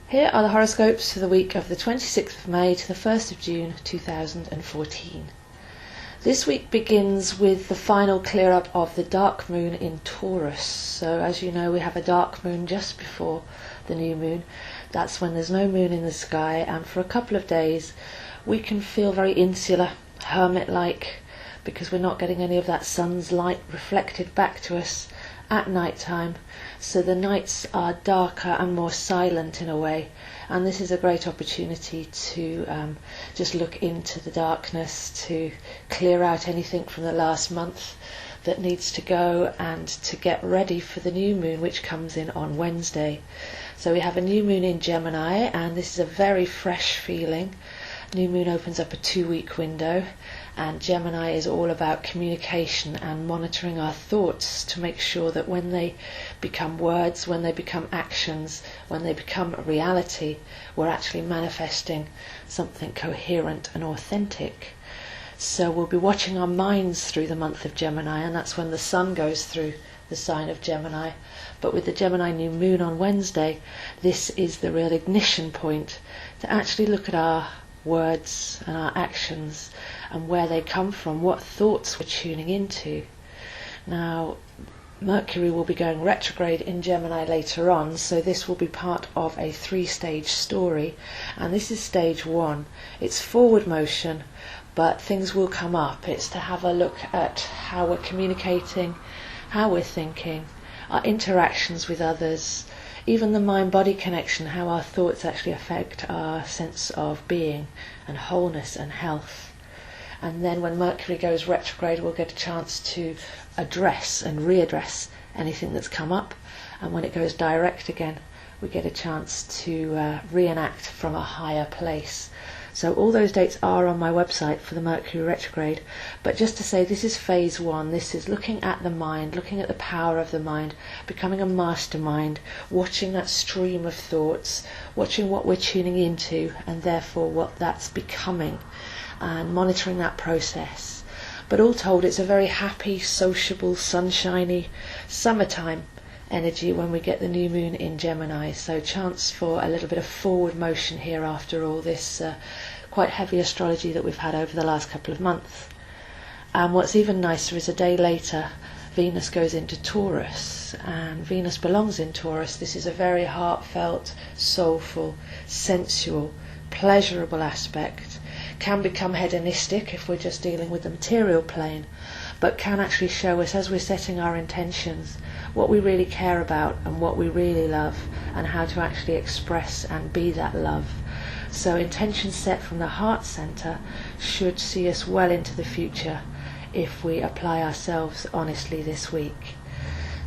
Here are the horoscopes for the week of the 26th of May to the 1st of June 2014. This week begins with the final clear up of the dark moon in Taurus. So as you know, we have a dark moon just before the new moon. That's when there's no moon in the sky, and for a couple of days we can feel very insular, hermit-like, because we're not getting any of that sun's light reflected back to us at night time. So the nights are darker and more silent in a way, and this is a great opportunity to just look into the darkness, to clear out anything from the last month that needs to go, and to get ready for the new moon, which comes in on Wednesday. So we have a new moon in Gemini, and this is a very fresh feeling. New moon opens up a 2-week window, and Gemini is all about communication and monitoring our thoughts to make sure that when they become words, when they become actions, when they become a reality, we're actually manifesting something coherent and authentic. So we'll be watching our minds through the month of Gemini, and that's when the sun goes through the sign of Gemini. But with the Gemini new moon on Wednesday, this is the real ignition point to actually look at our words and our actions and where they come from, what thoughts we're tuning into. Now, Mercury will be going retrograde in Gemini later on, so this will be part of a 3-stage story, and this is stage 1. It's forward motion, but things will come up. It's to have a look at how we're communicating, how we're thinking, our interactions with others, even the mind-body connection, how our thoughts actually affect our sense of being and wholeness and health. And then when Mercury goes retrograde, we'll get a chance to address and readdress anything that's come up. And when it goes direct again, we get a chance to reenact from a higher place. So all those dates are on my website for the Mercury retrograde. But just to say, this is phase 1. This is looking at the mind, looking at the power of the mind, becoming a mastermind, watching that stream of thoughts, watching what we're tuning into, and therefore what that's becoming, and monitoring that process. But all told, it's a very happy, sociable, sunshiny, summertime energy when we get the new moon in Gemini. So chance for a little bit of forward motion here after all this quite heavy astrology that we've had over the last couple of months. And what's even nicer is a day later Venus goes into Taurus, and Venus belongs in Taurus. This is a very heartfelt, soulful, sensual, pleasurable aspect. Can become hedonistic if we're just dealing with the material plane, but can actually show us, as we're setting our intentions, what we really care about and what we really love, and how to actually express and be that love. So intentions set from the heart center should see us well into the future if we apply ourselves honestly this week.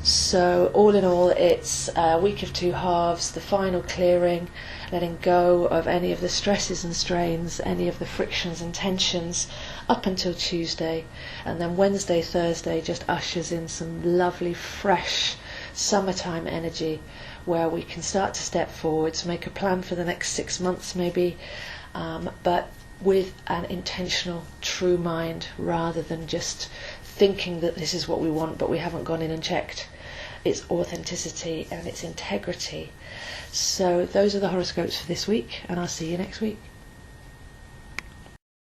So all in all, it's a week of 2 halves, the final clearing, letting go of any of the stresses and strains, any of the frictions and tensions up until Tuesday, and then Wednesday, Thursday just ushers in some lovely, fresh summertime energy where we can start to step forwards, make a plan for the next 6 months maybe, but with an intentional, true mind, rather than just thinking that this is what we want but we haven't gone in and checked its authenticity and its integrity. So those are the horoscopes for this week, and I'll see you next week.